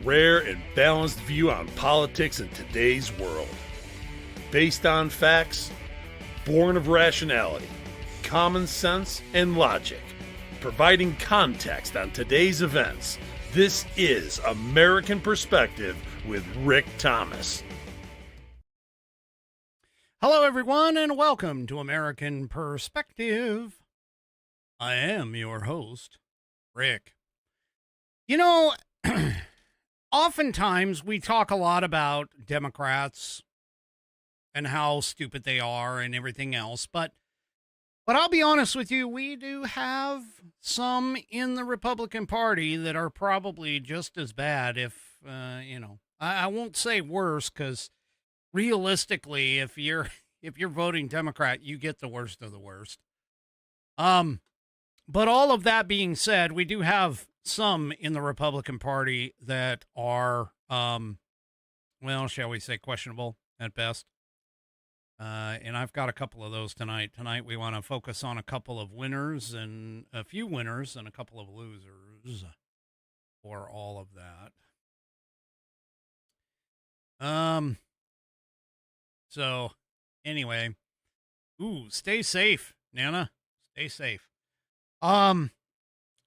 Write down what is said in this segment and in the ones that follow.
rare and balanced view on politics in today's world. Based on facts, born of rationality, common sense, and logic, providing context on today's events, this is American Perspective with Rick Thomas. Hello, everyone, and welcome to American Perspective. I am your host, Rick. You know, oftentimes we talk a lot about Democrats and how stupid they are and everything else, but I'll be honest with you, we do have some in the Republican Party that are probably just as bad, if, I won't say worse, because realistically, if you're voting Democrat, you get the worst of the worst. But all of that being said, we do have some in the Republican Party that are, shall we say questionable at best. And I've got a couple of those tonight. Tonight we want to focus on a couple of winners and a few winners and a couple of losers for all of that. So anyway, stay safe, Nana. Stay safe.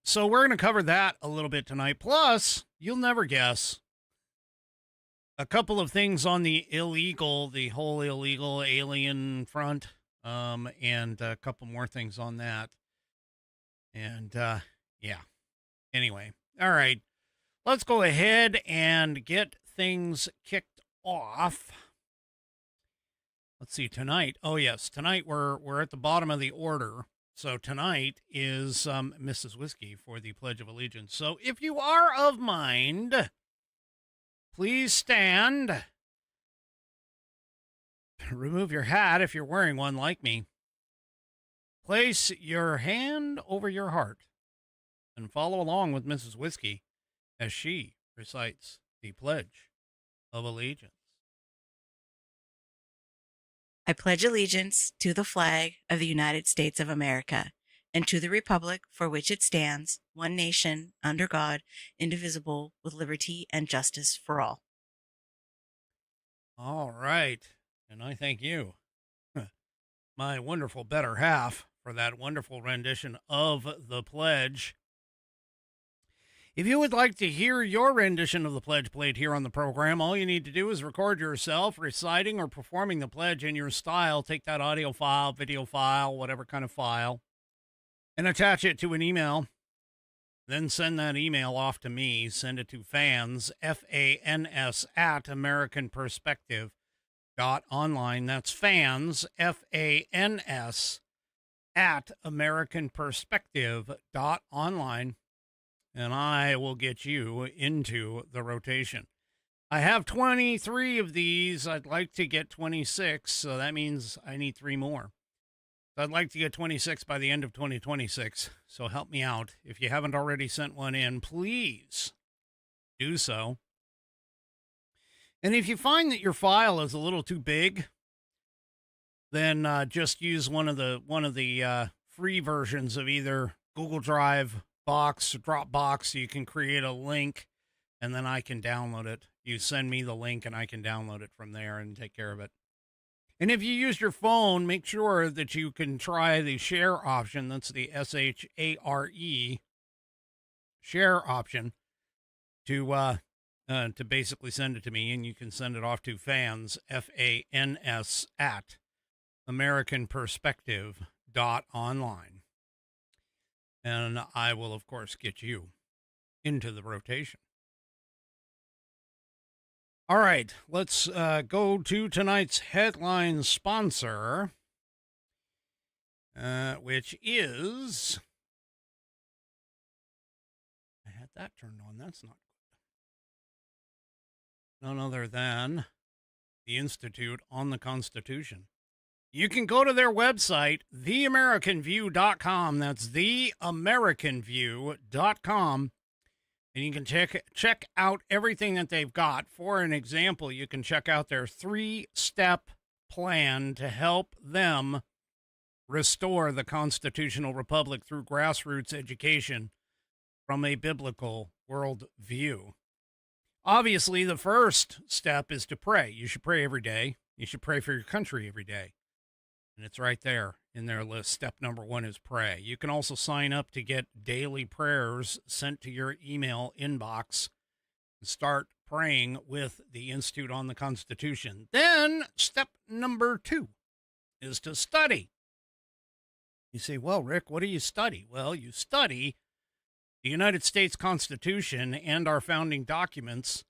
So we're going to cover that a little bit tonight. Plus, you'll never guess, a couple of things on the whole illegal alien front, and a couple more things on that. And, yeah. Anyway, all right, let's go ahead and get things kicked off. Let's see, tonight. Oh, yes, tonight we're at the bottom of the order. So tonight is Mrs. Whiskey for the Pledge of Allegiance. So if you are of mind, please stand. Remove your hat if you're wearing one like me. Place your hand over your heart and follow along with Mrs. Whiskey as she recites the Pledge of Allegiance. I pledge allegiance to the flag of the United States of America and to the republic for which it stands, one nation, under God, indivisible, with liberty and justice for all. All right. And I thank you, my wonderful better half, for that wonderful rendition of the pledge. If you would like to hear your rendition of the pledge played here on the program, all you need to do is record yourself reciting or performing the pledge in your style. Take that audio file, video file, whatever kind of file, and attach it to an email. Then send that email off to me. Send it to fans, F-A-N-S, at AmericanPerspective.online. That's fans, F-A-N-S, at AmericanPerspective.online. And I will get you into the rotation. I have 23 of these. I'd like to get 26, so that means I need 3 more. So I'd like to get 26 by the end of 2026, so help me out. If you haven't already sent one in, please do so. And if you find that your file is a little too big, then just use one of the free versions of either Google Drive, Box, Dropbox. You can create a link and then I can download it. You send me the link and I can download it from there and take care of it. And if you use your phone, make sure that you can try the share option. That's the S-H-A-R-E share option to basically send it to me, and you can send it off to fans, F-A-N-S, at AmericanPerspective.online. And I will, of course, get you into the rotation. All right, let's go to tonight's headline sponsor, which is... I had that turned on. That's not good. None other than the Institute on the Constitution. You can go to their website, theamericanview.com. That's theamericanview.com. And you can check out everything that they've got. For an example, you can check out their 3-step plan to help them restore the constitutional republic through grassroots education from a biblical worldview. Obviously, the first step is to pray. You should pray every day. You should pray for your country every day. And it's right there in their list. Step number 1 is pray. You can also sign up to get daily prayers sent to your email inbox and start praying with the Institute on the Constitution. Then step number 2 is to study. You say, well, Rick, what do you study? Well, you study the United States Constitution and our founding documents.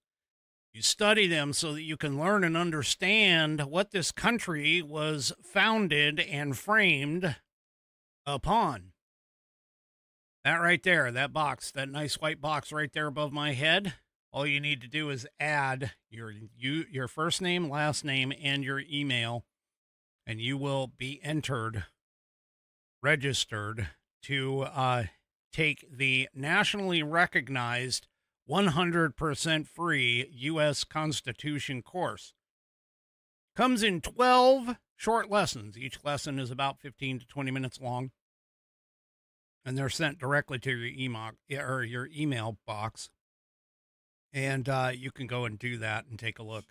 You study them so that you can learn and understand what this country was founded and framed upon. That right there, that box, that nice white box right there above my head, all you need to do is add your first name, last name, and your email, and you will be registered to take the nationally recognized 100% free U.S. Constitution course. Comes in 12 short lessons. Each lesson is about 15 to 20 minutes long, and they're sent directly to your email box. And you can go and do that and take a look,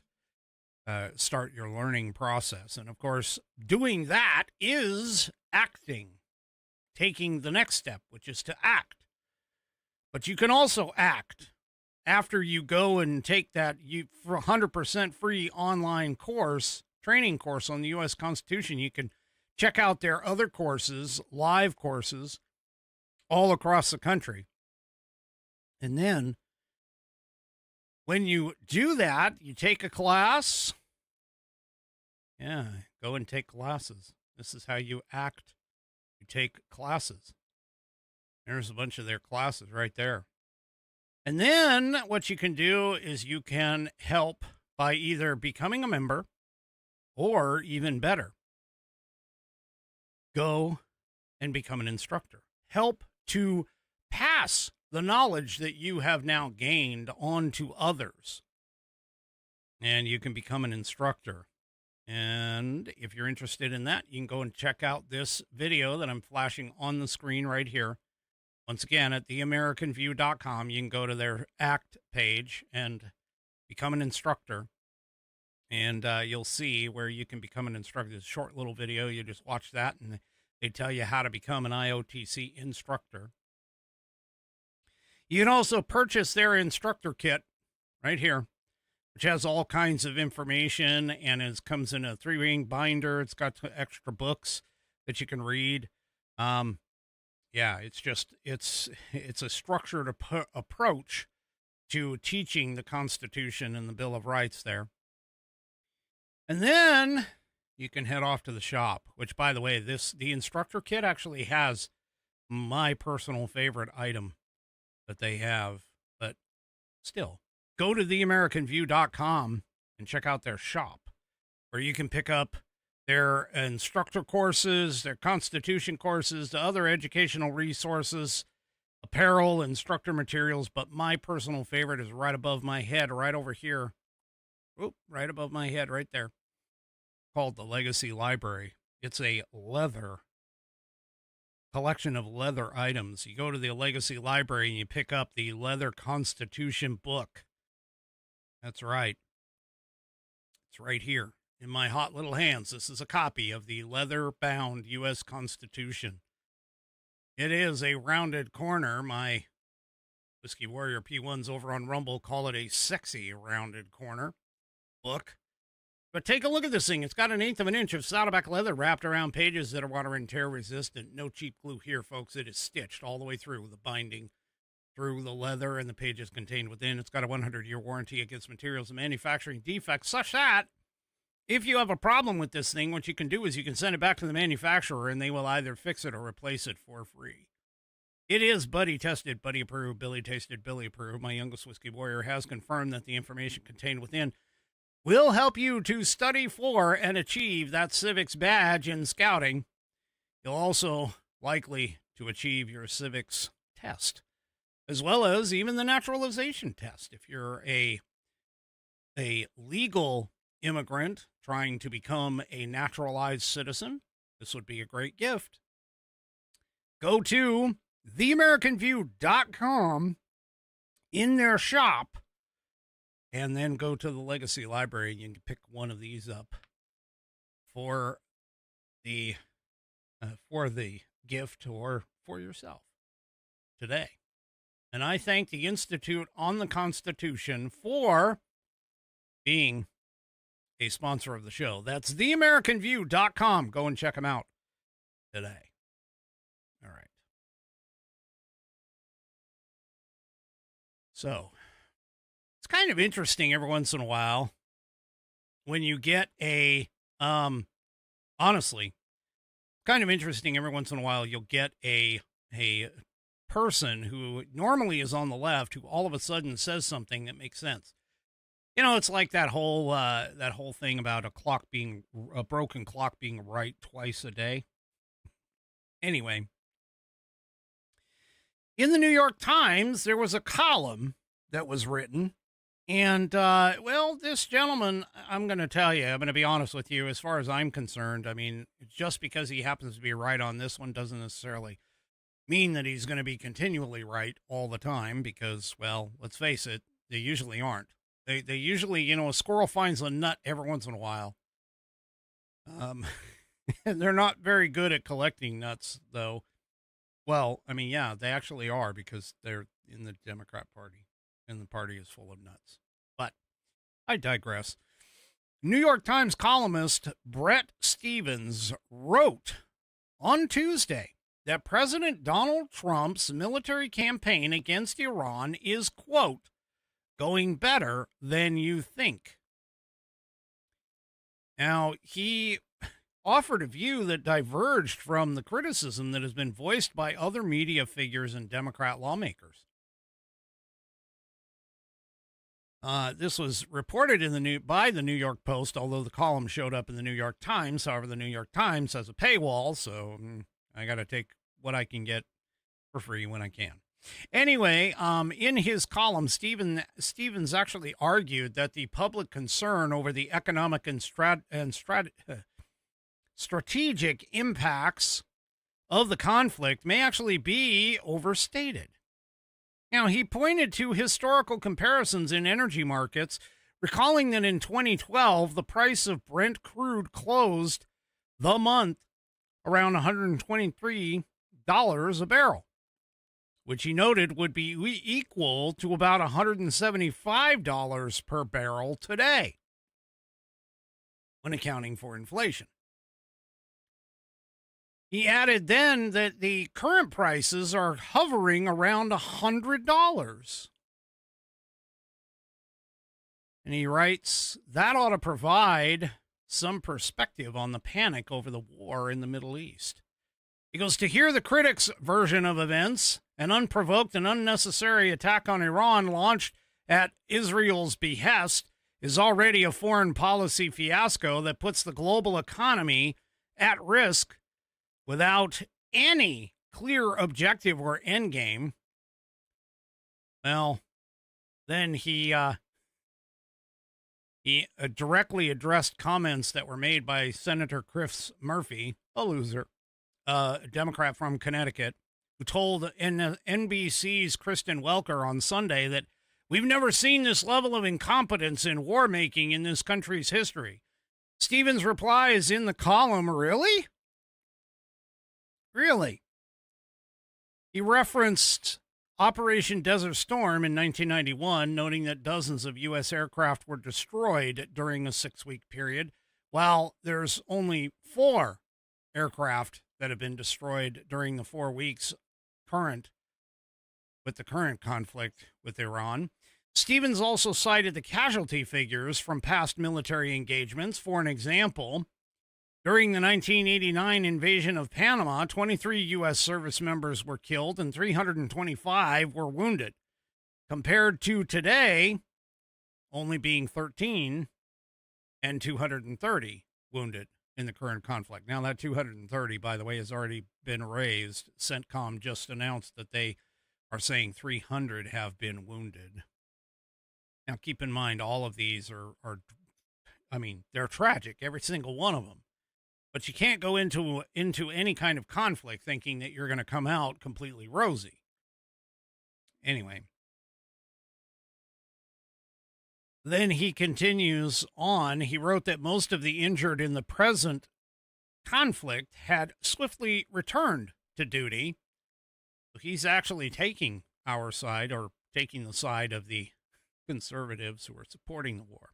start your learning process. And of course, doing that is acting, taking the next step, which is to act. But you can also act after you go and take that 100% free online course, training course on the U.S. Constitution. You can check out their other courses, live courses, all across the country. And then when you do that, you take a class. Yeah, go and take classes. This is how you act. You take classes. There's a bunch of their classes right there. And then what you can do is you can help by either becoming a member or, even better, go and become an instructor. Help to pass the knowledge that you have now gained on to others. And you can become an instructor. And if you're interested in that, you can go and check out this video that I'm flashing on the screen right here. Once again, at theamericanview.com, you can go to their ACT page and become an instructor. And you'll see where you can become an instructor. It's a short little video. You just watch that, and they tell you how to become an IOTC instructor. You can also purchase their instructor kit right here, which has all kinds of information, and it comes in a 3-ring binder. It's got extra books that you can read. Yeah, it's a structured approach to teaching the Constitution and the Bill of Rights there. And then you can head off to the shop, which, by the way, the instructor kit actually has my personal favorite item that they have, but still, go to theamericanview.com and check out their shop, where you can pick up their instructor courses, their Constitution courses, the other educational resources, apparel, instructor materials. But my personal favorite is right above my head, right over here. Oop, right above my head, right there, called the Legacy Library. It's a leather collection of leather items. You go to the Legacy Library and you pick up the Leather Constitution book. That's right. It's right here in my hot little hands. This is a copy of the leather-bound U.S. Constitution. It is a rounded corner. My Whiskey Warrior P1s over on Rumble call it a sexy rounded corner book. But take a look at this thing. It's got 1/8 of an inch of Saddleback leather wrapped around pages that are water and tear resistant. No cheap glue here, folks. It is stitched all the way through the binding, through the leather, and the pages contained within. It's got a 100-year warranty against materials and manufacturing defects, such that if you have a problem with this thing, what you can do is you can send it back to the manufacturer, and they will either fix it or replace it for free. It is buddy tested, buddy approved, Billy tasted, Billy approved. My youngest Whiskey Warrior has confirmed that the information contained within will help you to study for and achieve that civics badge in scouting. You'll also likely to achieve your civics test, as well as even the naturalization test. If you're a legal immigrant trying to become a naturalized citizen, this would be a great gift. Go to theamericanview.com. In their shop, and then go to the Legacy Library and you can pick one of these up for the gift or for yourself today. And I thank the Institute on the Constitution for being a sponsor of the show. That's theamericanview.com. Go and check them out today. All right. So it's kind of interesting every once in a while when you get honestly, kind of interesting every once in a while you'll get a person who normally is on the left who all of a sudden says something that makes sense. You know, it's like that whole thing about a broken clock being right twice a day. Anyway, in the New York Times, there was a column that was written. And, this gentleman, I'm going to tell you, I'm going to be honest with you, as far as I'm concerned, I mean, just because he happens to be right on this one doesn't necessarily mean that he's going to be continually right all the time because, well, let's face it, they usually aren't. They usually, a squirrel finds a nut every once in a while. And they're not very good at collecting nuts, though. Well, I mean, yeah, they actually are because they're in the Democrat Party. And the party is full of nuts. But I digress. New York Times columnist Bret Stephens wrote on Tuesday that President Donald Trump's military campaign against Iran is, quote, going better than you think. Now, he offered a view that diverged from the criticism that has been voiced by other media figures and Democrat lawmakers. This was reported by the New York Post, although the column showed up in the New York Times. However, the New York Times has a paywall, so I got to take what I can get for free when I can. Anyway, in his column, Stephens actually argued that the public concern over the economic and strategic impacts of the conflict may actually be overstated. Now, he pointed to historical comparisons in energy markets, recalling that in 2012, the price of Brent crude closed the month around $123 a barrel, which he noted would be equal to about $175 per barrel today, when accounting for inflation. He added then that the current prices are hovering around $100. And he writes, that ought to provide some perspective on the panic over the war in the Middle East. He goes, to hear the critics' version of events, an unprovoked and unnecessary attack on Iran launched at Israel's behest is already a foreign policy fiasco that puts the global economy at risk without any clear objective or endgame. Well, then he directly addressed comments that were made by Senator Chris Murphy, a loser, a Democrat from Connecticut, who told NBC's Kristen Welker on Sunday that we've never seen this level of incompetence in war making in this country's history. Stephens' reply is in the column, really? Really? He referenced Operation Desert Storm in 1991, noting that dozens of U.S. aircraft were destroyed during a 6-week period, while there's only 4 aircraft that have been destroyed during the 4 weeks with the current conflict with Iran. Stephens also cited the casualty figures from past military engagements. For an example, during the 1989 invasion of Panama, 23 U.S. service members were killed and 325 were wounded, compared to today only being 13 and 230 wounded in the current conflict. Now, that 230, by the way, has already been raised. CENTCOM just announced that they are saying 300 have been wounded. Now, keep in mind, all of these are they're tragic, every single one of them. But you can't go into any kind of conflict thinking that you're going to come out completely rosy. Anyway, Then he continues on. He wrote that most of the injured in the present conflict had swiftly returned to duty. He's actually taking our side, or taking the side of the conservatives who are supporting the war.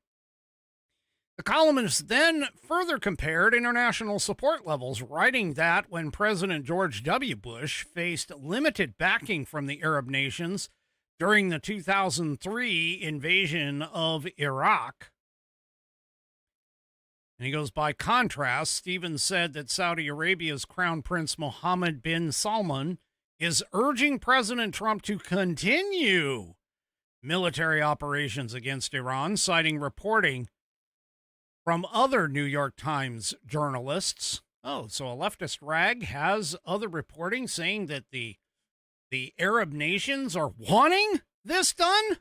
The columnist then further compared international support levels, writing that when President George W. Bush faced limited backing from the Arab nations during the 2003 invasion of Iraq, and he goes, by contrast, Stevens said that Saudi Arabia's Crown Prince Mohammed bin Salman is urging President Trump to continue military operations against Iran, citing reporting from other New York Times journalists. Oh, so a leftist rag has other reporting saying that the Arab nations are wanting this done?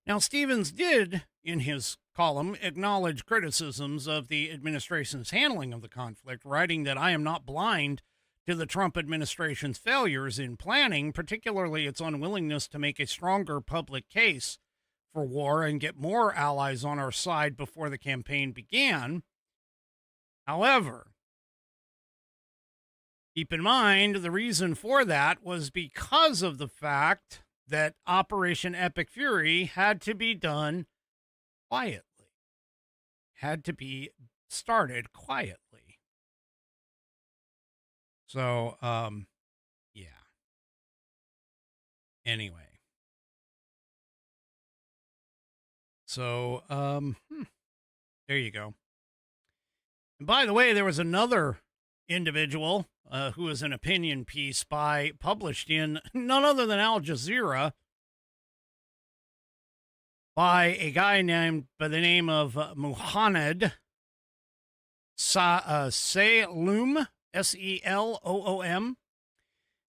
Now, Stevens did, in his column, acknowledge criticisms of the administration's handling of the conflict, writing that I am not blind to the Trump administration's failures in planning, particularly its unwillingness to make a stronger public case for war and get more allies on our side before the campaign began. However, keep in mind, the reason for that was because of the fact that Operation Epic Fury had to be done quietly, had to be started quietly. So, yeah. Anyway. So, there you go. And by the way, there was another individual who was an opinion piece published in none other than Al Jazeera by a guy named by the name of Muhammad Seloom, Seloom,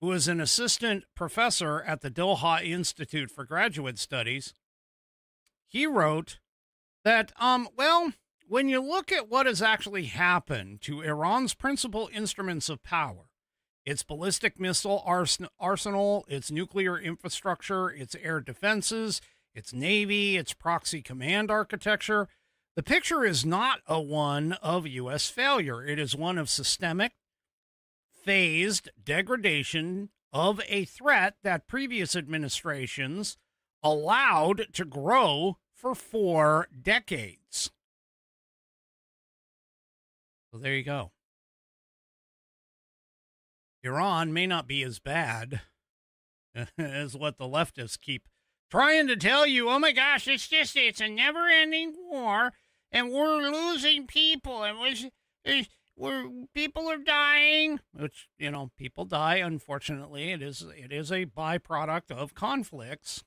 who is an assistant professor at the Doha Institute for Graduate Studies. He wrote that, when you look at what has actually happened to Iran's principal instruments of power, its ballistic missile arsenal, its nuclear infrastructure, its air defenses, its navy, its proxy command architecture, the picture is not a one of U.S. failure. It is one of systemic, phased degradation of a threat that previous administrations allowed to grow for 4 decades. So there you go. Iran may not be as bad as what the leftists keep trying to tell you. Oh my gosh, it's a never-ending war, and we're losing people, and people are dying. Which, people die. Unfortunately, it is a byproduct of conflicts.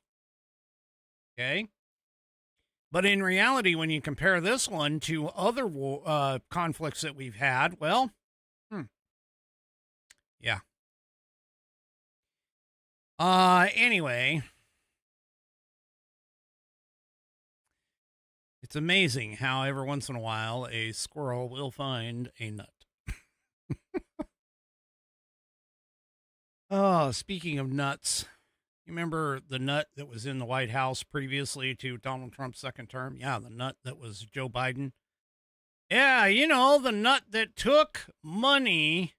Okay. But in reality, when you compare this one to other conflicts that we've had, well, yeah. Anyway, it's amazing how every once in a while a squirrel will find a nut. Oh, speaking of nuts. You remember the nut that was in the White House previously to Donald Trump's second term? Yeah, the nut that was Joe Biden. Yeah, the nut that took money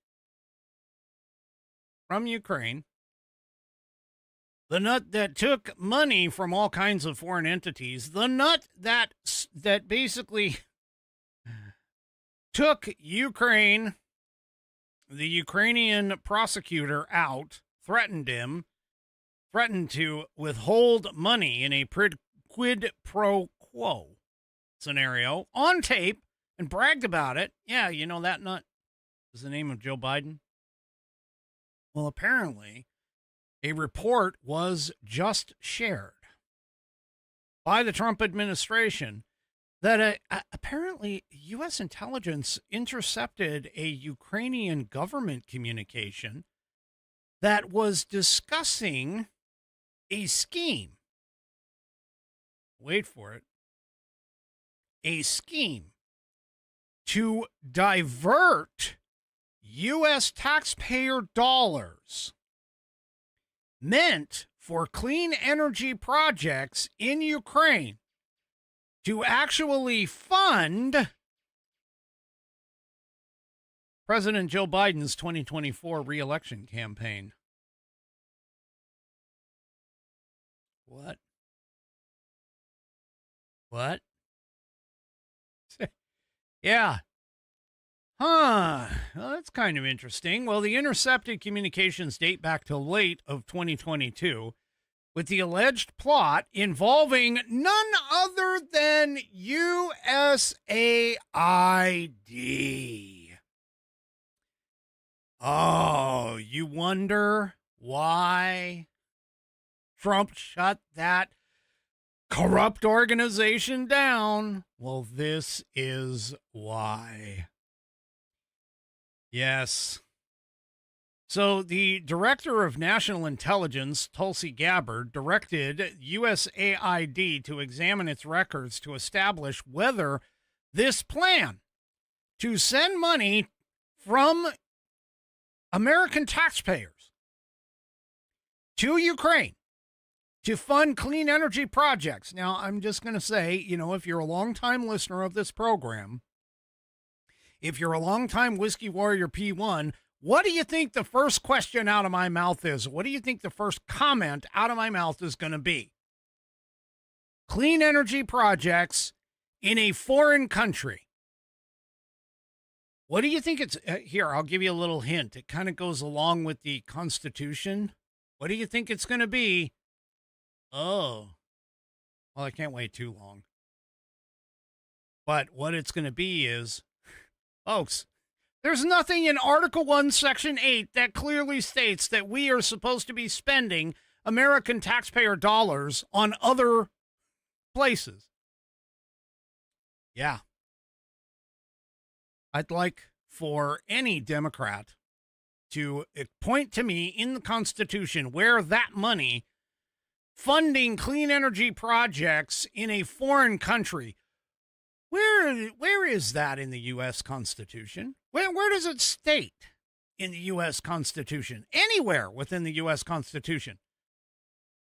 from Ukraine. The nut that took money from all kinds of foreign entities. The nut that basically took Ukraine, the Ukrainian prosecutor out, threatened to withhold money in a quid pro quo scenario on tape and bragged about it. Yeah, that nut is the name of Joe Biden. Well, apparently, a report was just shared by the Trump administration that apparently U.S. intelligence intercepted a Ukrainian government communication that was discussing a scheme. Wait for it. A scheme to divert U.S. taxpayer dollars meant for clean energy projects in Ukraine to actually fund President Joe Biden's 2024 re-election campaign. What? Yeah. Huh. Well, that's kind of interesting. Well, the intercepted communications date back to late of 2022 with the alleged plot involving none other than USAID. Oh, you wonder why Trump shut that corrupt organization down? Well, this is why. Yes. So the Director of National Intelligence, Tulsi Gabbard, directed USAID to examine its records to establish whether this plan to send money from American taxpayers to Ukraine to fund clean energy projects. Now, I'm just going to say, if you're a longtime listener of this program, if you're a longtime Whiskey Warrior P1, what do you think the first question out of my mouth is? What do you think the first comment out of my mouth is going to be? Clean energy projects in a foreign country. What do you think it's here? I'll give you a little hint. It kind of goes along with the Constitution. What do you think it's going to be? Oh, well, I can't wait too long. But what it's going to be is, folks, there's nothing in Article 1, Section 8 that clearly states that we are supposed to be spending American taxpayer dollars on other places. Yeah. I'd like for any Democrat to point to me in the Constitution where that money funding clean energy projects in a foreign country, where is that in the U.S. Constitution? Where does it state in the U.S. Constitution? Anywhere within the U.S. Constitution.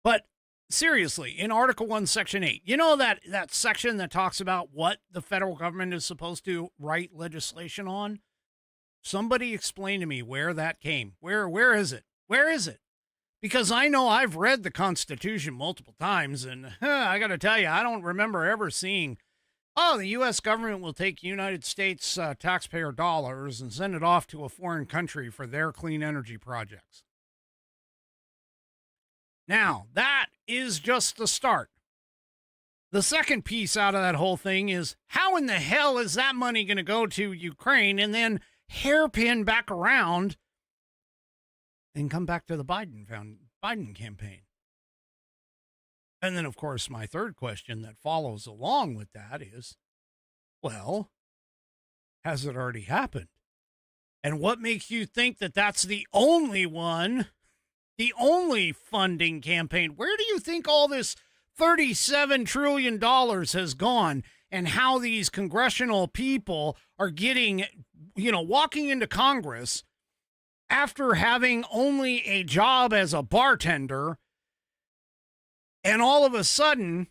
But seriously, in Article 1, Section 8, you know that section that talks about what the federal government is supposed to write legislation on? Somebody explain to me where that came. Where is it? Where is it? Because I know I've read the Constitution multiple times, and I got to tell you, I don't remember ever seeing, the U.S. government will take United States taxpayer dollars and send it off to a foreign country for their clean energy projects. Now, that is just the start. The second piece out of that whole thing is, how in the hell is that money going to go to Ukraine and then hairpin back around and come back to the Biden campaign? And then, of course, my third question that follows along with that is, well, has it already happened? And what makes you think that that's the only one, the only funding campaign? Where do you think all this $37 trillion has gone, and how these congressional people are getting, walking into Congress after having only a job as a bartender, and all of a sudden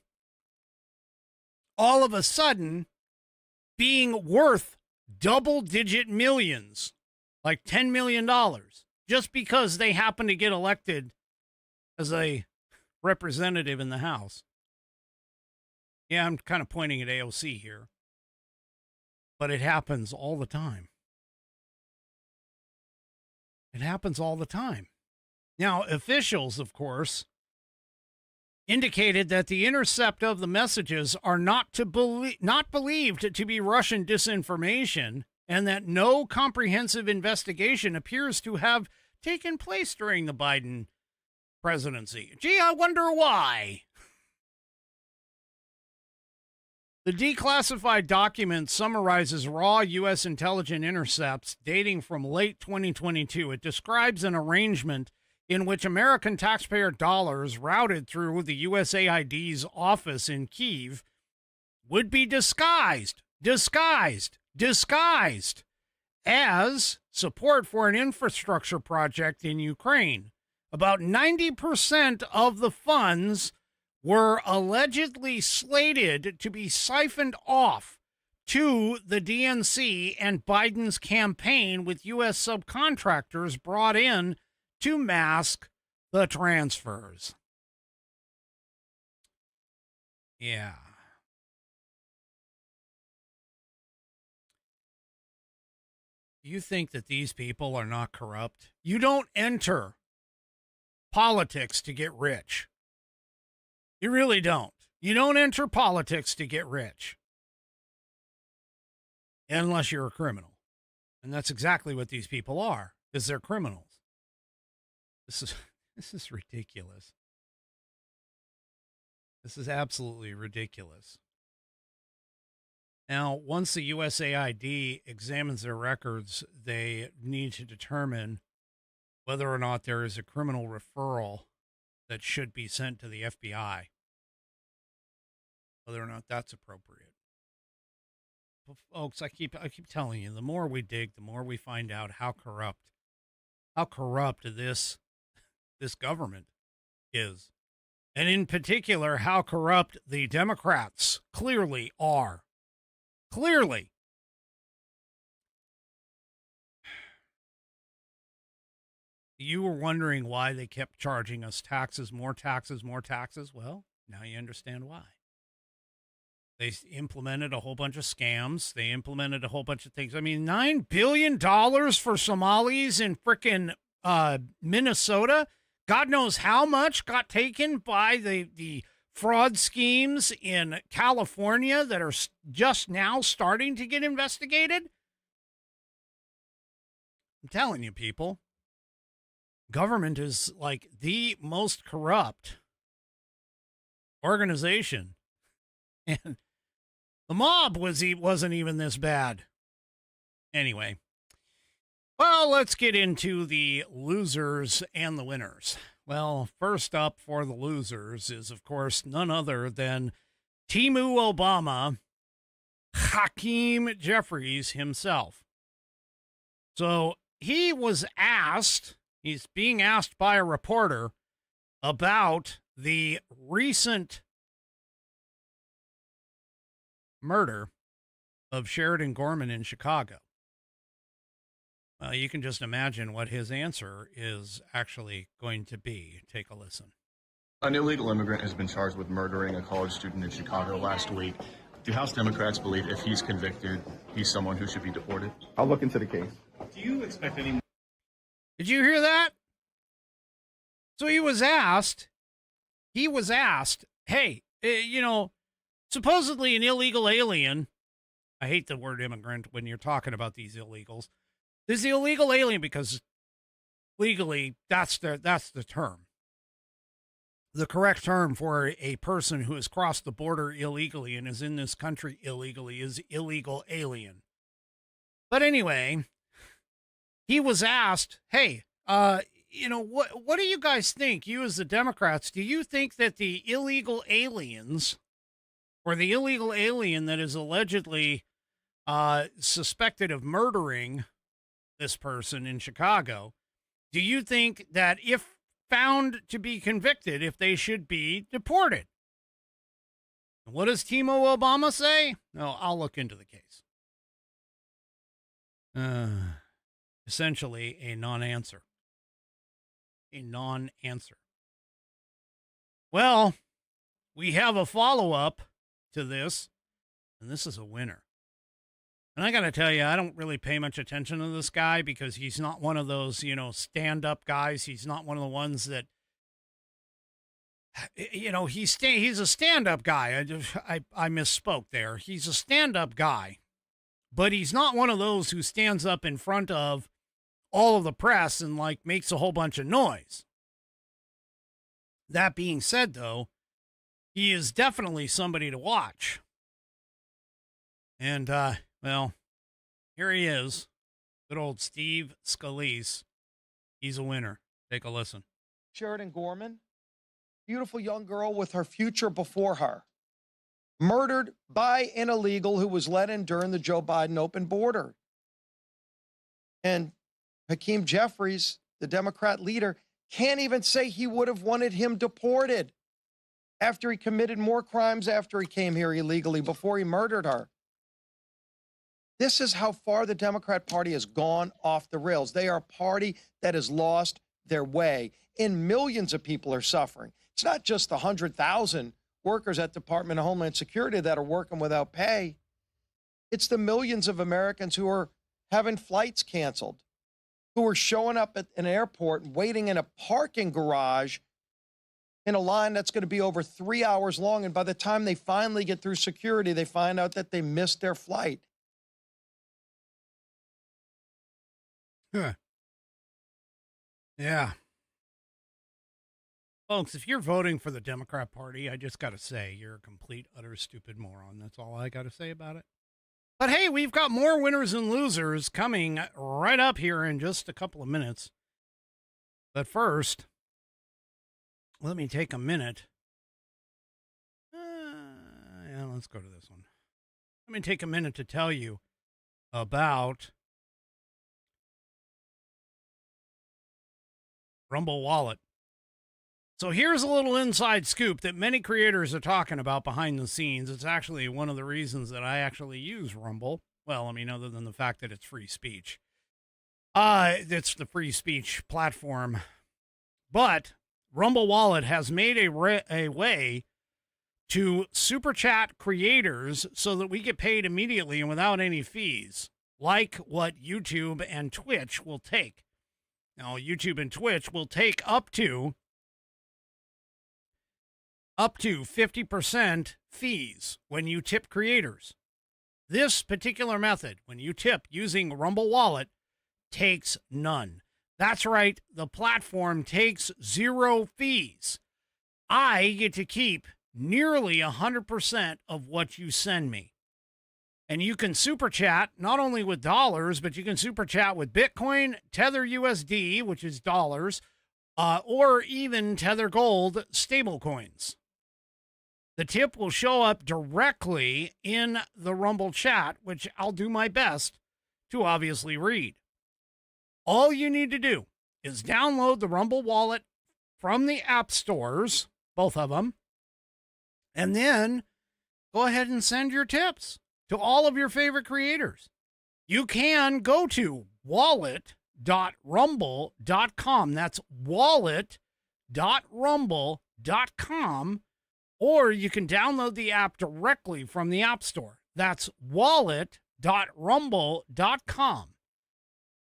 being worth double-digit millions, like $10 million, just because they happen to get elected as a representative in the House. Yeah, I'm kind of pointing at AOC here, but it happens all the time. It happens all the time. Now, officials, of course, indicated that the intercept of the messages are not believed to be Russian disinformation, and that no comprehensive investigation appears to have taken place during the Biden presidency. Gee, I wonder why. The declassified document summarizes raw U.S. intelligence intercepts dating from late 2022. It describes an arrangement in which American taxpayer dollars routed through the USAID's office in Kyiv would be disguised as support for an infrastructure project in Ukraine, about 90% of the funds were allegedly slated to be siphoned off to the DNC and Biden's campaign, with U.S. subcontractors brought in to mask the transfers. Yeah. You think that these people are not corrupt? You don't enter politics to get rich. You really don't. You don't enter politics to get rich. Unless you're a criminal. And that's exactly what these people are, is they're criminals. This is ridiculous. This is absolutely ridiculous. Now, once the USAID examines their records, they need to determine whether or not there is a criminal referral that should be sent to the FBI. Whether or not that's appropriate. Well, folks, I keep telling you, the more we dig, the more we find out how corrupt this government is. And in particular, how corrupt the Democrats clearly are. Clearly. You were wondering why they kept charging us taxes, more taxes, more taxes. Well, now you understand why. They implemented a whole bunch of scams. They implemented a whole bunch of things. I mean, $9 billion for Somalis in frickin' Minnesota. God knows how much got taken by the fraud schemes in California that are just now starting to get investigated. I'm telling you, people, government is like the most corrupt organization. And the mob wasn't even this bad. Anyway, well, let's get into the losers and the winners. Well, first up for the losers is, of course, none other than Timu Obama, Hakeem Jeffries himself. So he's being asked by a reporter about the recent murder of Sheridan Gorman in Chicago. Well, you can just imagine what his answer is actually going to be. Take a listen. An illegal immigrant has been charged with murdering a college student in Chicago last week. Do House Democrats believe if he's convicted, he's someone who should be deported? I'll look into the case. Do you expect any... Did you hear that? So he was asked, hey, supposedly an illegal alien. I hate the word immigrant when you're talking about these illegals. There's the illegal alien because legally that's the term. The correct term for a person who has crossed the border illegally and is in this country illegally is illegal alien. But anyway, he was asked, hey, what do you guys think? You as the Democrats, do you think that the illegal aliens or the illegal alien that is allegedly suspected of murdering this person in Chicago, do you think that if found to be convicted, if they should be deported? What does Timo Obama say? No, I'll look into the case. Essentially a non-answer. A non-answer. Well, we have a follow-up to this, and this is a winner. And I got to tell you, I don't really pay much attention to this guy because he's not one of those, stand-up guys. He's not one of the ones that, he's a stand-up guy. I misspoke there. He's a stand-up guy, but he's not one of those who stands up in front of all of the press and makes a whole bunch of noise. That being said, though, he is definitely somebody to watch. And, well, here he is. Good old Steve Scalise. He's a winner. Take a listen. Sheridan Gorman, beautiful young girl with her future before her, murdered by an illegal who was let in during the Joe Biden open border. And Hakeem Jeffries, the Democrat leader, can't even say he would have wanted him deported after he committed more crimes after he came here illegally, before he murdered her. This is how far the Democrat Party has gone off the rails. They are a party that has lost their way, and millions of people are suffering. It's not just the 100,000 workers at Department of Homeland Security that are working without pay. It's the millions of Americans who are having flights canceled, who are showing up at an airport and waiting in a parking garage in a line that's going to be over 3 hours long. And by the time they finally get through security, they find out that they missed their flight. Huh. Yeah. Folks, if you're voting for the Democrat Party, I just got to say, you're a complete, utter, stupid moron. That's all I got to say about it. But hey, we've got more winners and losers coming right up here in just a couple of minutes. But first, let me take a minute. Yeah, let's go to this one. Let me take a minute to tell you about Rumble Wallet. So here's a little inside scoop that many creators are talking about behind the scenes. It's actually one of the reasons that I actually use Rumble. Well, I mean, other than the fact that it's free speech. It's the free speech platform. But Rumble Wallet has made a way to super chat creators so that we get paid immediately and without any fees, like what YouTube and Twitch will take. Now, YouTube and Twitch will take up to 50% fees when you tip creators. This particular method, when you tip using Rumble Wallet, takes none. That's right, the platform takes 0 fees. I get to keep nearly 100% of what you send me. And you can super chat not only with dollars, but you can super chat with Bitcoin, Tether USD, which is dollars, or even Tether Gold stablecoins. The tip will show up directly in the Rumble chat, which I'll do my best to obviously read. All you need to do is download the Rumble Wallet from the app stores, both of them, and then go ahead and send your tips to all of your favorite creators. You can go to wallet.rumble.com. That's wallet.rumble.com. Or you can download the app directly from the App Store. That's wallet.rumble.com.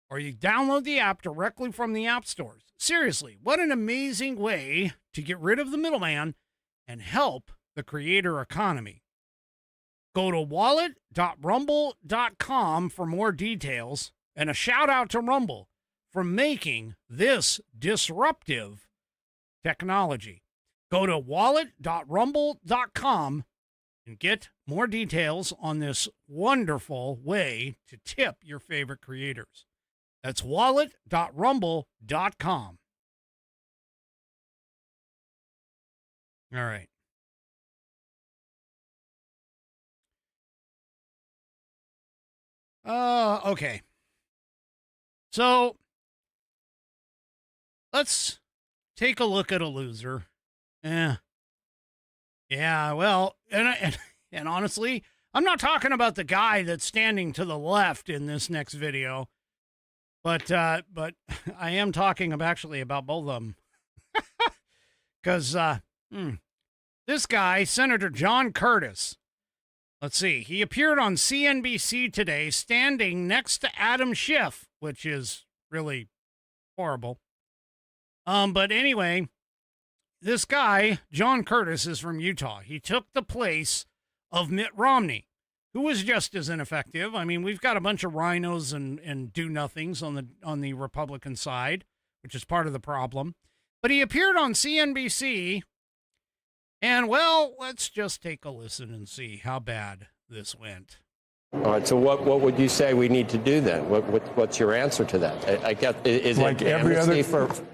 Or you download the app directly from the App Stores. Seriously, what an amazing way to get rid of the middleman and help the creator economy. Go to wallet.rumble.com for more details, and a shout out to Rumble for making this disruptive technology. Go to wallet.rumble.com and get more details on this wonderful way to tip your favorite creators. That's wallet.rumble.com. All right. Okay. So let's take a look at a loser. Yeah, well, and honestly, I'm not talking about the guy that's standing to the left in this next video, but I am talking about both of them. Because this guy, Senator John Curtis, let's see, he appeared on CNBC today standing next to Adam Schiff, which is really horrible. But anyway, this guy, John Curtis, is from Utah. He took the place of Mitt Romney, who was just as ineffective. I mean, we've got a bunch of rhinos and do-nothings on the Republican side, which is part of the problem. But he appeared on CNBC, and, well, let's just take a listen and see how bad this went. All right, so what would you say we need to do then? What's your answer to that? I guess, is like it every amnesty other... for...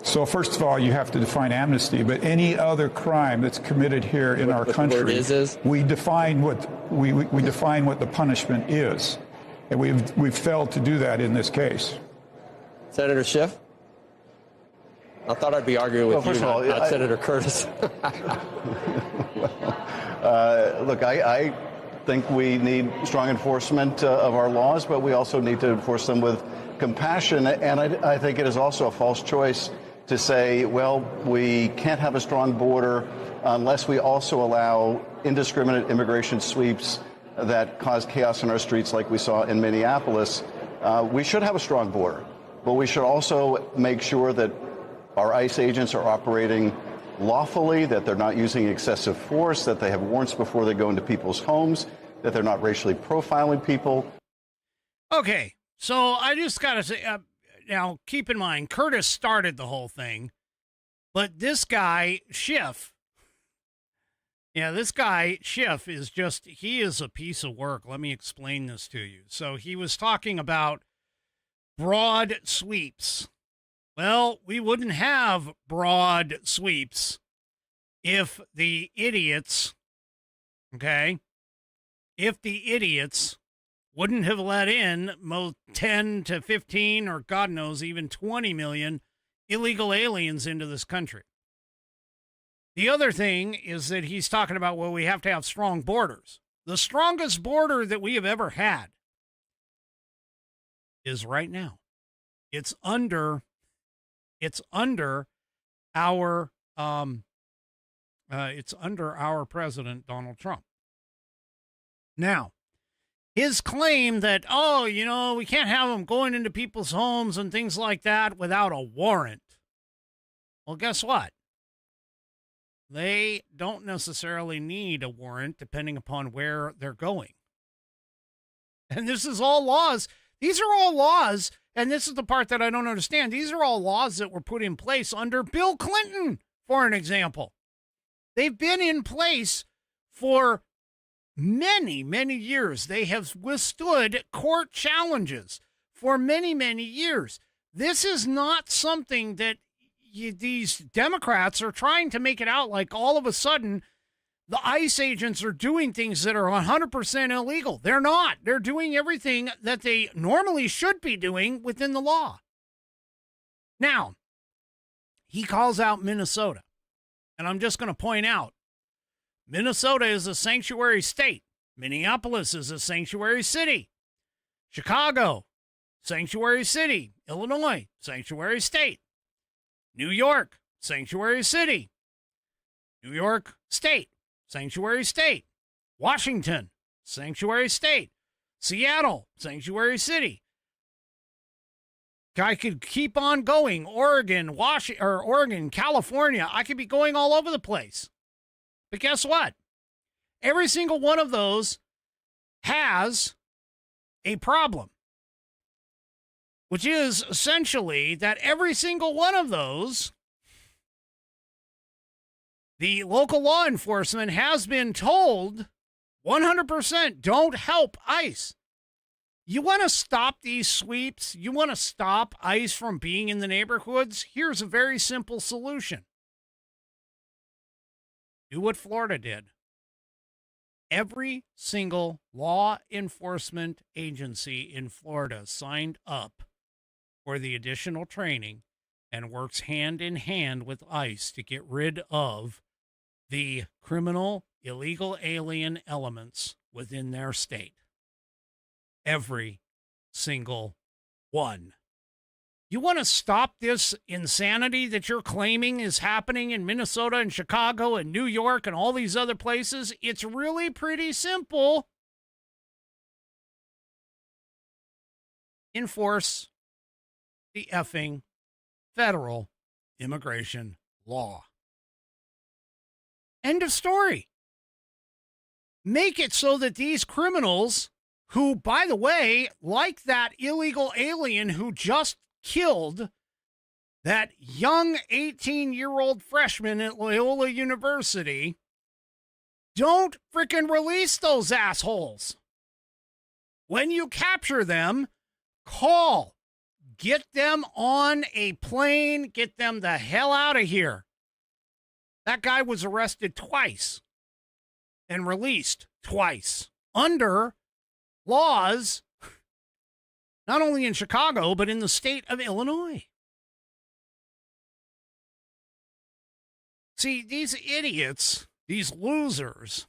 So first of all, you have to define amnesty, but any other crime that's committed here in our country, we define what we define what the punishment is, and we've failed to do that in this case. Senator Schiff? I thought I'd be arguing with you, not Senator Curtis. Look, I think we need strong enforcement of our laws, but we also need to enforce them with compassion. And I think it is also a false choice to say, well, we can't have a strong border unless we also allow indiscriminate immigration sweeps that cause chaos in our streets like we saw in Minneapolis. We should have a strong border, but we should also make sure that our ICE agents are operating lawfully, that they're not using excessive force, that they have warrants before they go into people's homes, that they're not racially profiling people. Okay, so I just got to say, now keep in mind, Curtis started the whole thing, but this guy, Schiff, is just, he is a piece of work. Let me explain this to you. So he was talking about broad sweeps. Well, we wouldn't have broad sweeps if the idiots, wouldn't have let in 10 to 15 or God knows even 20 million illegal aliens into this country. The other thing is that he's talking about, well, we have to have strong borders. The strongest border that we have ever had is right now. It's under our president, Donald Trump. Now, his claim that, we can't have them going into people's homes and things like that without a warrant. Well, guess what? They don't necessarily need a warrant depending upon where they're going. And this is all laws. These are all laws. And this is the part that I don't understand. These are all laws that were put in place under Bill Clinton, for an example. They've been in place for many, many years. They have withstood court challenges for many, many years. This is not something that these Democrats are trying to make it out like all of a sudden the ICE agents are doing things that are 100% illegal. They're not. They're doing everything that they normally should be doing within the law. Now, he calls out Minnesota. And I'm just going to point out, Minnesota is a sanctuary state. Minneapolis is a sanctuary city. Chicago, sanctuary city. Illinois, sanctuary state. New York, sanctuary city. New York State, sanctuary state. Washington, sanctuary state. Seattle, sanctuary city. I could keep on going. Oregon, Oregon, California. I could be going all over the place. But guess what? Every single one of those has a problem, which is essentially that every single one of those, the local law enforcement has been told 100% don't help ICE. You want to stop these sweeps? You want to stop ICE from being in the neighborhoods? Here's a very simple solution. Do what Florida did. Every single law enforcement agency in Florida signed up for the additional training and works hand in hand with ICE to get rid of the criminal illegal alien elements within their state. Every single one. You want to stop this insanity that you're claiming is happening in Minnesota and Chicago and New York and all these other places? It's really pretty simple. Enforce the effing federal immigration law. End of story. Make it so that these criminals, who, by the way, like that illegal alien who just killed that young 18-year-old freshman at Loyola University, don't frickin' release those assholes. When you capture them, call. Get them on a plane. Get them the hell out of here. That guy was arrested twice and released twice under laws, not only in Chicago, but in the state of Illinois. See, these idiots, these losers,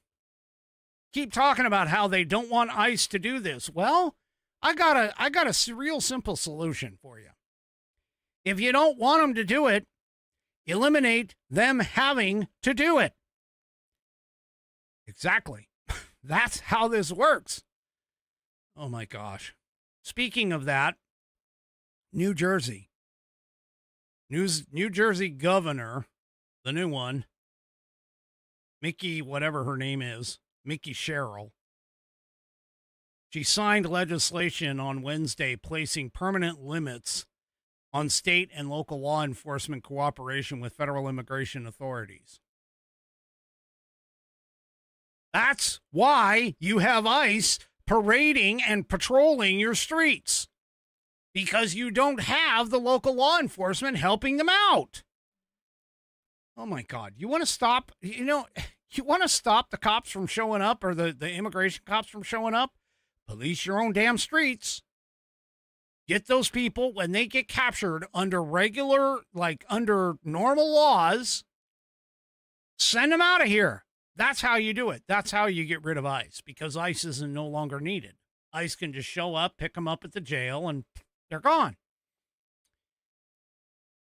keep talking about how they don't want ICE to do this. Well, I got a real simple solution for you. If you don't want them to do it, eliminate them having to do it. Exactly. That's how this works. Oh my gosh. Speaking of that, New Jersey. New Jersey governor, the new one, Mickey, whatever her name is, Mickey Sherrill. She signed legislation on Wednesday placing permanent limits on state and local law enforcement cooperation with federal immigration authorities. That's why you have ICE parading and patrolling your streets, because you don't have the local law enforcement helping them out. Oh my God. You want to stop, you want to stop the cops from showing up, or the immigration cops from showing up? Police your own damn streets. Get those people, when they get captured under under normal laws, send them out of here. That's how you do it. That's how you get rid of ICE, because ICE is no longer needed. ICE can just show up, pick them up at the jail, and they're gone.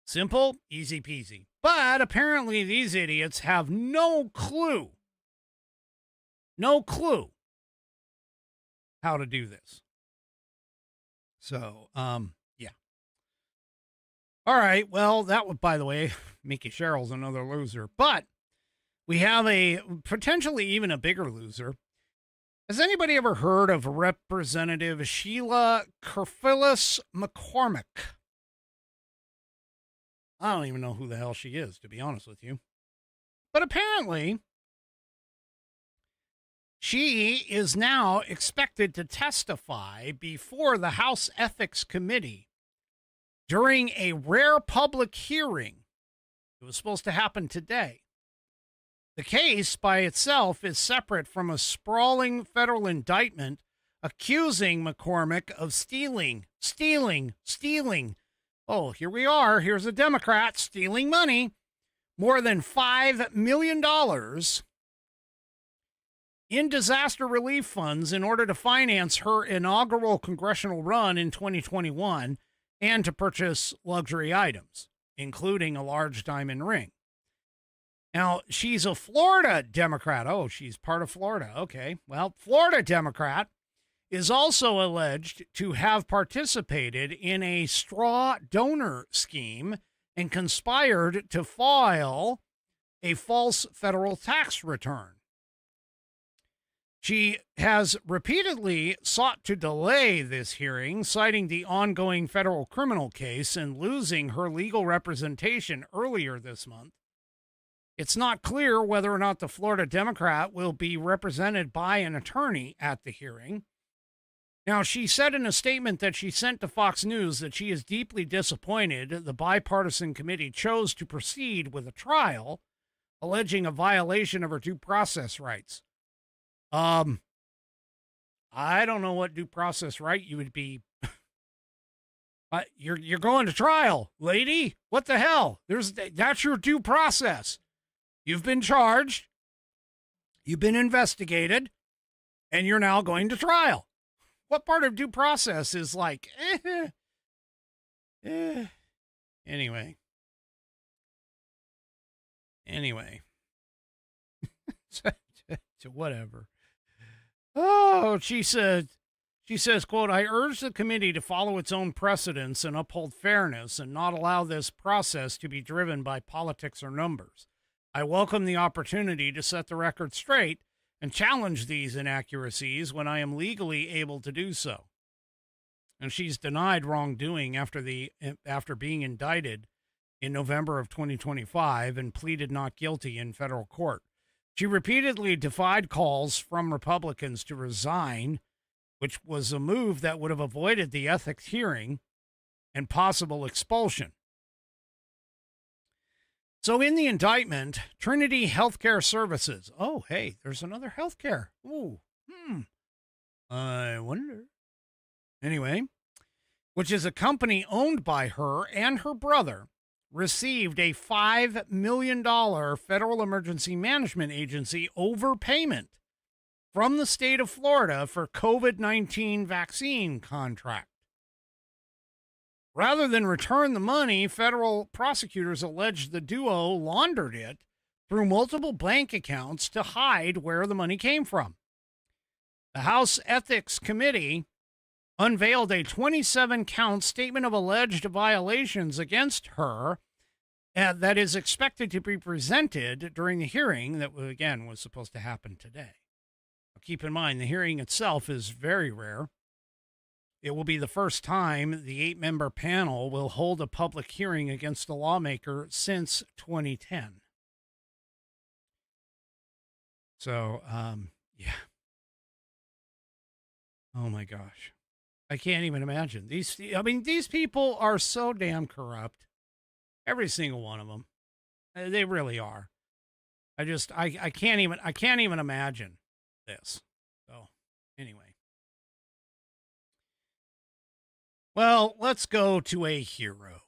Simple, easy peasy. But apparently these idiots have no clue how to do this. So, yeah. All right. Well, that would, by the way, Mickey Sherrill's another loser, but we have a potentially even a bigger loser. Has anybody ever heard of Representative Sheila Kerfilis McCormick? I don't even know who the hell she is, to be honest with you. But apparently, she is now expected to testify before the House Ethics Committee during a rare public hearing. It was supposed to happen today. The case by itself is separate from a sprawling federal indictment accusing McCormick of stealing. Oh, here we are. Here's a Democrat stealing money, more than $5 million in disaster relief funds in order to finance her inaugural congressional run in 2021 and to purchase luxury items, including a large diamond ring. Now, she's a Florida Democrat. Oh, she's part of Florida. Okay. Well, Florida Democrat is also alleged to have participated in a straw donor scheme and conspired to file a false federal tax return. She has repeatedly sought to delay this hearing, citing the ongoing federal criminal case and losing her legal representation earlier this month. It's not clear whether or not the Florida Democrat will be represented by an attorney at the hearing. Now, she said in a statement that she sent to Fox News that she is deeply disappointed the bipartisan committee chose to proceed with a trial, alleging a violation of her due process rights. I don't know what due process right you would be. You're going to trial, lady. What the hell? That's your due process. You've been charged, you've been investigated, and you're now going to trial. What part of due process is like, Anyway. So whatever. Oh, she says, quote, I urge the committee to follow its own precedents and uphold fairness and not allow this process to be driven by politics or numbers. I welcome the opportunity to set the record straight and challenge these inaccuracies when I am legally able to do so. And she's denied wrongdoing after being indicted in November of 2025 and pleaded not guilty in federal court. She repeatedly defied calls from Republicans to resign, which was a move that would have avoided the ethics hearing and possible expulsion. So in the indictment, Trinity Healthcare Services. Oh, hey, there's another healthcare. Ooh, I wonder. Anyway, which is a company owned by her and her brother, received a $5 million Federal Emergency Management Agency overpayment from the state of Florida for COVID-19 vaccine contract. Rather than return the money, federal prosecutors alleged the duo laundered it through multiple bank accounts to hide where the money came from. The House Ethics Committee unveiled a 27-count statement of alleged violations against her that is expected to be presented during the hearing that, again, was supposed to happen today. Keep in mind, the hearing itself is very rare. It will be the first time the 8-member panel will hold a public hearing against a lawmaker since 2010. So, yeah. Oh my gosh. I can't even imagine. These people are so damn corrupt. Every single one of them. They really are. I can't even imagine this. So, anyway. Well, let's go to a hero.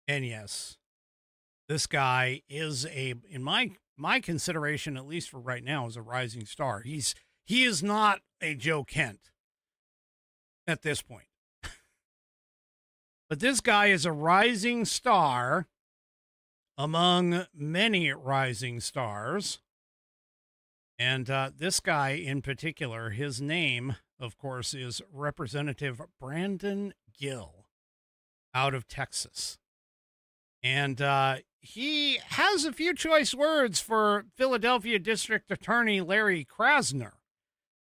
And yes, this guy is in my consideration, at least for right now, is a rising star. He is not a Joe Kent at this point. But this guy is a rising star among many rising stars. And this guy in particular, his name, of course, is Representative Brandon Gill out of Texas. And he has a few choice words for Philadelphia District Attorney Larry Krasner.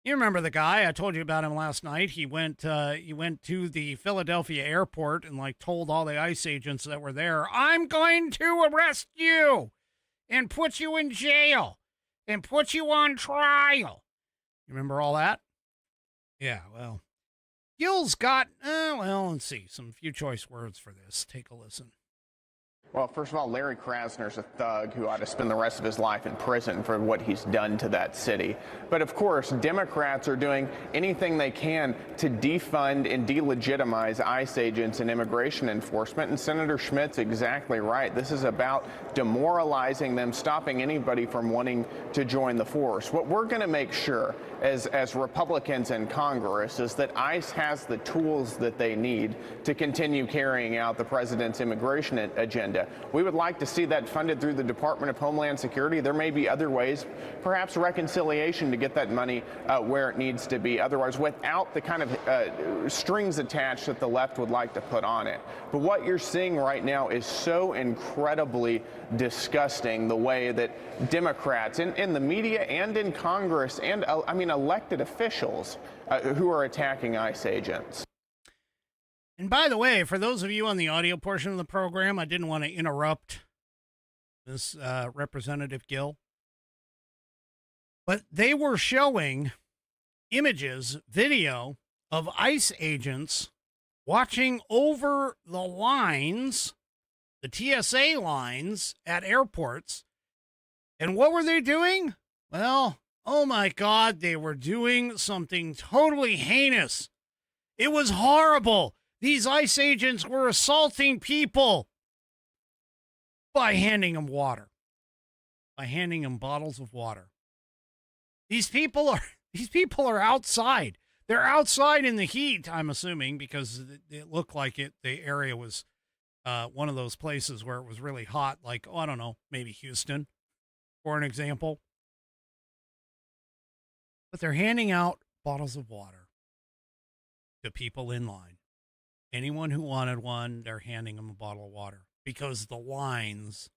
You remember the guy? I told you about him last night. He went to the Philadelphia airport and told all the ICE agents that were there, "I'm going to arrest you and put you in jail and put you on trial." You remember all that? Yeah, well, Gill's got, let's see, some few choice words for this. Take a listen. Well, first of all, Larry Krasner's a thug who ought to spend the rest of his life in prison for what he's done to that city. But of course, Democrats are doing anything they can to defund and delegitimize ICE agents and immigration enforcement. And Senator Schmidt's exactly right. This is about demoralizing them, stopping anybody from wanting to join the force. What we're going to make sure as Republicans in Congress is that ICE has the tools that they need to continue carrying out the president's immigration agenda. We would like to see that funded through the Department of Homeland Security. There may be other ways, perhaps reconciliation to get that money where it needs to be. Otherwise, without the kind of strings attached that the left would like to put on it. But what you're seeing right now is so incredibly disgusting, the way that Democrats in the media and in Congress and, elected officials who are attacking ICE agents. And by the way, for those of you on the audio portion of the program, I didn't want to interrupt this Representative Gill, but they were showing images, video of ICE agents watching over the lines, the TSA lines at airports. And what were they doing? Well, oh my God, they were doing something totally heinous. It was horrible. These ICE agents were assaulting people by handing them water, by handing them bottles of water. These people are outside. They're outside in the heat, I'm assuming, because it looked like the area was one of those places where it was really hot, like, I don't know, maybe Houston, for an example. But they're handing out bottles of water to people in line. Anyone who wanted one, they're handing them a bottle of water because the lines,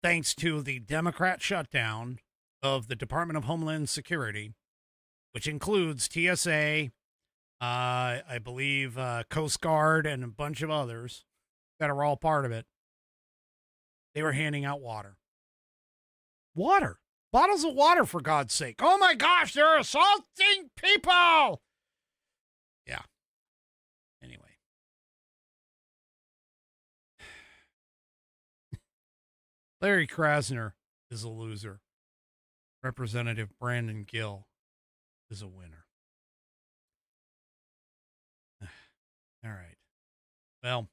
thanks to the Democrat shutdown of the Department of Homeland Security, which includes TSA, I believe Coast Guard, and a bunch of others that are all part of it, they were handing out water. Water. Bottles of water, for God's sake. Oh my gosh, they're assaulting people! Yeah. Anyway. Larry Krasner is a loser. Representative Brandon Gill is a winner. All right. Well,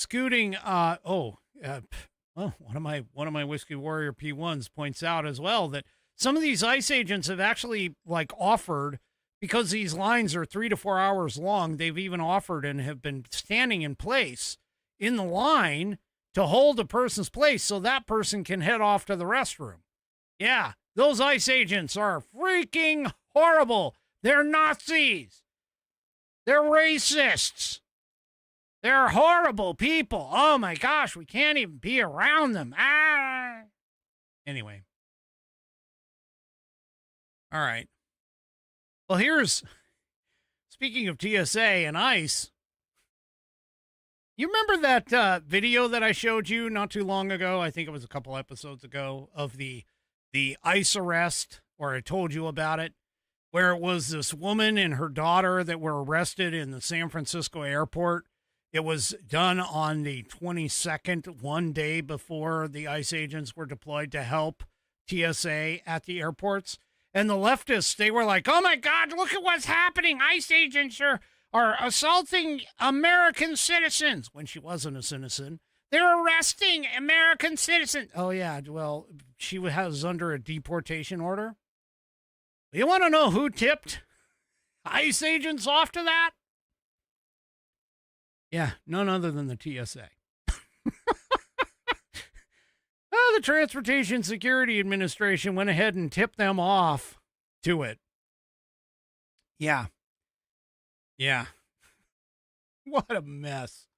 scooting. One of my Whiskey Warrior P1s points out as well that some of these ICE agents have actually offered, because these lines are 3 to 4 hours long. They've even offered and have been standing in place in the line to hold a person's place so that person can head off to the restroom. Yeah, those ICE agents are freaking horrible. They're Nazis. They're racists. They're horrible people. Oh my gosh, we can't even be around them. Anyway. All right. Well, speaking of TSA and ICE, you remember that video that I showed you not too long ago? I think it was a couple episodes ago, of the ICE arrest, or I told you about it, where it was this woman and her daughter that were arrested in the San Francisco airport. It was done on the 22nd, one day before the ICE agents were deployed to help TSA at the airports. And the leftists, they were like, oh my God, look at what's happening. ICE agents are assaulting American citizens, when she wasn't a citizen. They're arresting American citizens. Oh yeah, well, she was under a deportation order. You want to know who tipped ICE agents off to that? Yeah, none other than the TSA. The Transportation Security Administration went ahead and tipped them off to it. Yeah. Yeah. What a mess.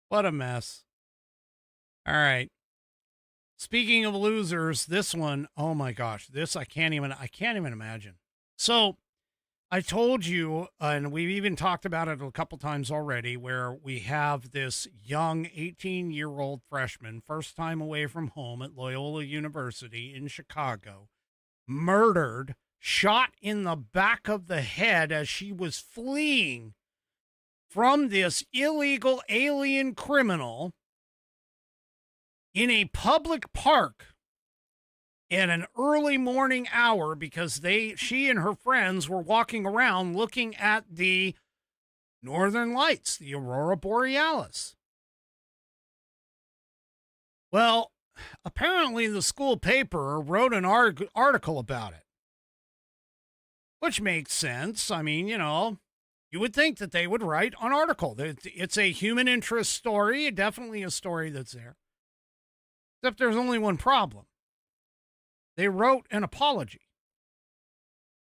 What a mess. All right. Speaking of losers, this one, oh my gosh, this I can't even imagine. So I told you, and we've even talked about it a couple times already, where we have this young 18-year-old freshman, first time away from home at Loyola University in Chicago, murdered, shot in the back of the head as she was fleeing from this illegal alien criminal in a public park in an early morning hour, because she and her friends were walking around looking at the northern lights, the aurora borealis. Well, apparently the school paper wrote an article about it, which makes sense. I mean, you would think that they would write an article. It's a human interest story, definitely a story that's there. Except there's only one problem. They wrote an apology,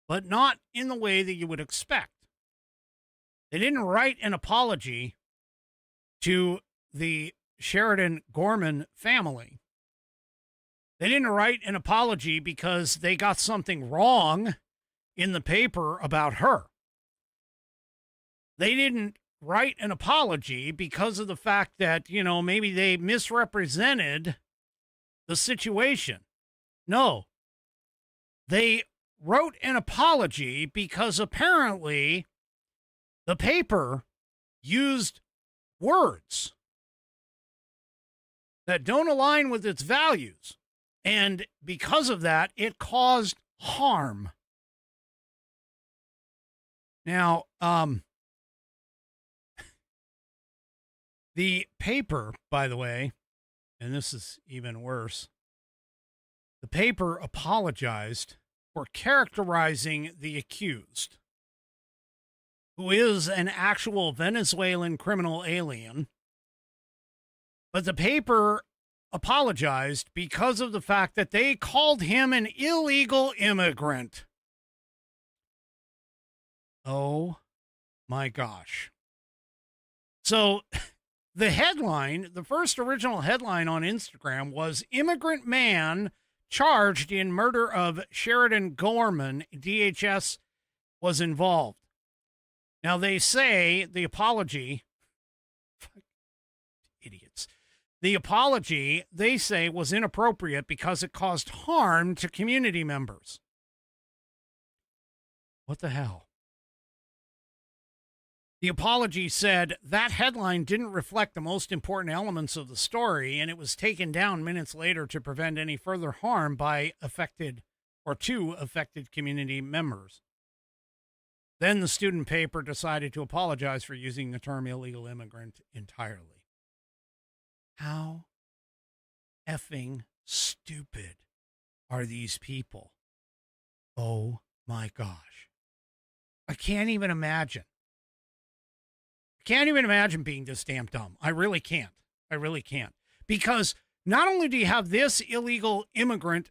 but not in the way that you would expect. They didn't write an apology to the Sheridan Gorman family. They didn't write an apology because they got something wrong in the paper about her. They didn't write an apology because of the fact that, maybe they misrepresented the situation. No, they wrote an apology because apparently the paper used words that don't align with its values. And because of that, it caused harm. Now, the paper, by the way, and this is even worse, the paper apologized for characterizing the accused, who is an actual Venezuelan criminal alien. But the paper apologized because of the fact that they called him an illegal immigrant. Oh my gosh. So the headline, the first original headline on Instagram was "Immigrant Man Charged in Murder of Sheridan Gorman, DHS was involved." Now they say the apology, idiots, the apology they say was inappropriate because it caused harm to community members. What the hell? The apology said that headline didn't reflect the most important elements of the story, and it was taken down minutes later to prevent any further harm by affected community members. Then the student paper decided to apologize for using the term illegal immigrant entirely. How effing stupid are these people? Oh my gosh. I can't even imagine. I can't even imagine being this damn dumb. I really can't. I really can't. Because not only do you have this illegal illegal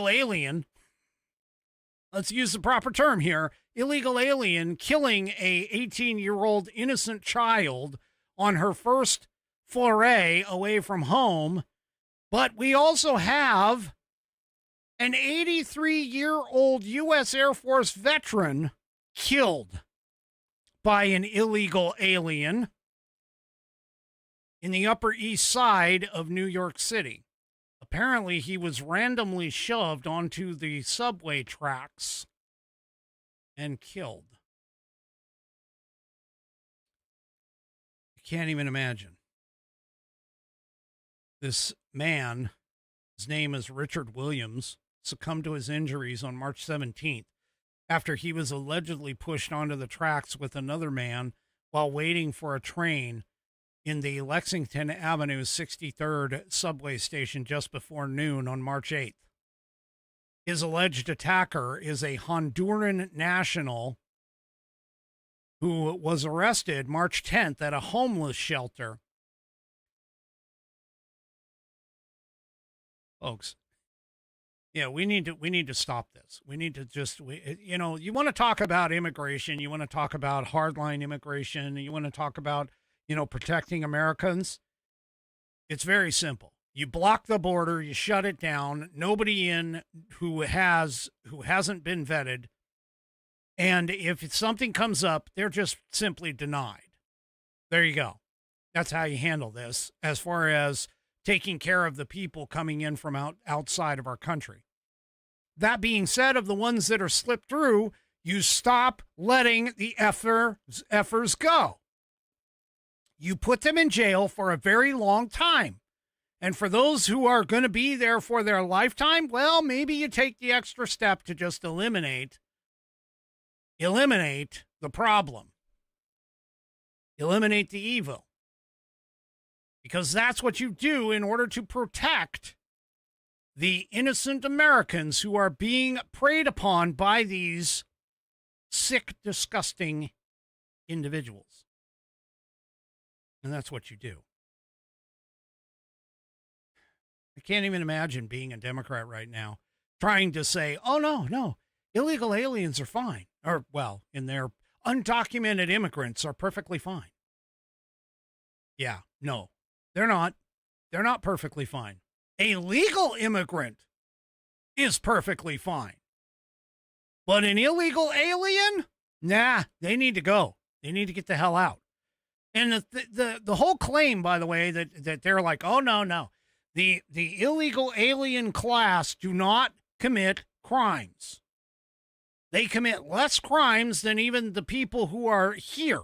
alien, let's use the proper term here, illegal alien killing a 18-year-old innocent child on her first foray away from home, but we also have an 83-year-old U.S. Air Force veteran killed by an illegal alien in the Upper East Side of New York City. Apparently, he was randomly shoved onto the subway tracks and killed. I can't even imagine. This man, his name is Richard Williams, succumbed to his injuries on March 17th after he was allegedly pushed onto the tracks with another man while waiting for a train in the Lexington Avenue 63rd subway station just before noon on March 8th. His alleged attacker is a Honduran national who was arrested March 10th at a homeless shelter. Folks, yeah, we need to stop this. We need to just, you want to talk about immigration, you want to talk about hardline immigration, you want to talk about, protecting Americans. It's very simple. You block the border, you shut it down, nobody in who hasn't been vetted. And if something comes up, they're just simply denied. There you go. That's how you handle this as far as taking care of the people coming in from outside of our country. That being said, of the ones that are slipped through, you stop letting the effers go. You put them in jail for a very long time. And for those who are going to be there for their lifetime, well, maybe you take the extra step to just eliminate the problem. Eliminate the evil. Because that's what you do in order to protect the innocent Americans who are being preyed upon by these sick, disgusting individuals. And that's what you do. I can't even imagine being a Democrat right now trying to say, oh, no, illegal aliens are fine. Or, well, in their undocumented immigrants are perfectly fine. Yeah, no, they're not. They're not perfectly fine. A legal immigrant is perfectly fine. But an illegal alien? Nah, they need to go. They need to get the hell out. And the whole claim, by the way, that they're like, oh, no. The illegal alien class do not commit crimes. They commit less crimes than even the people who are here.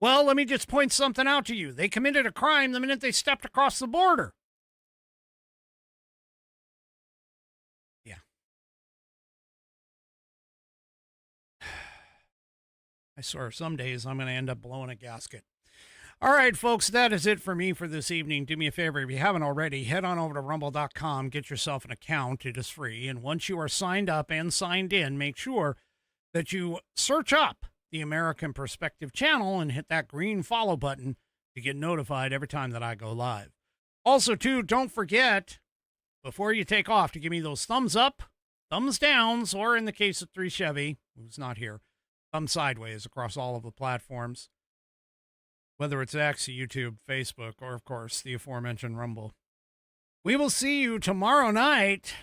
Well, let me just point something out to you. They committed a crime the minute they stepped across the border. Yeah. I swear, some days I'm going to end up blowing a gasket. All right, folks, that is it for me for this evening. Do me a favor, if you haven't already, head on over to rumble.com, get yourself an account. It is free. And once you are signed up and signed in, make sure that you search up the American Perspective channel and hit that green follow button to get notified every time that I go live. Also, too, don't forget, before you take off, to give me those thumbs up, thumbs downs, or in the case of 3 Chevy, who's not here, thumbs sideways across all of the platforms. Whether it's X, YouTube, Facebook, or, of course, the aforementioned Rumble. We will see you tomorrow night.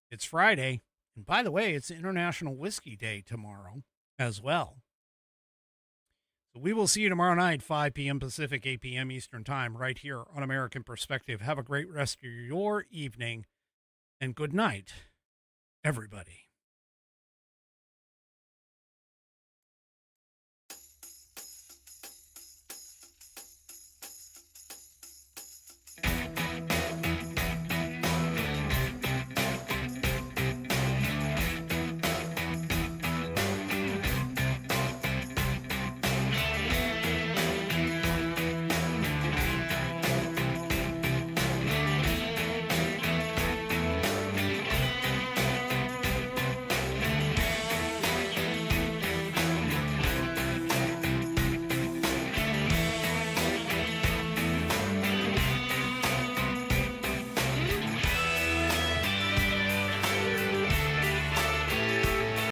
It's Friday. And by the way, it's International Whiskey Day tomorrow as well. So we will see you tomorrow night, 5 p.m. Pacific, 8 p.m. Eastern Time, right here on American Perspective. Have a great rest of your evening, and good night, everybody.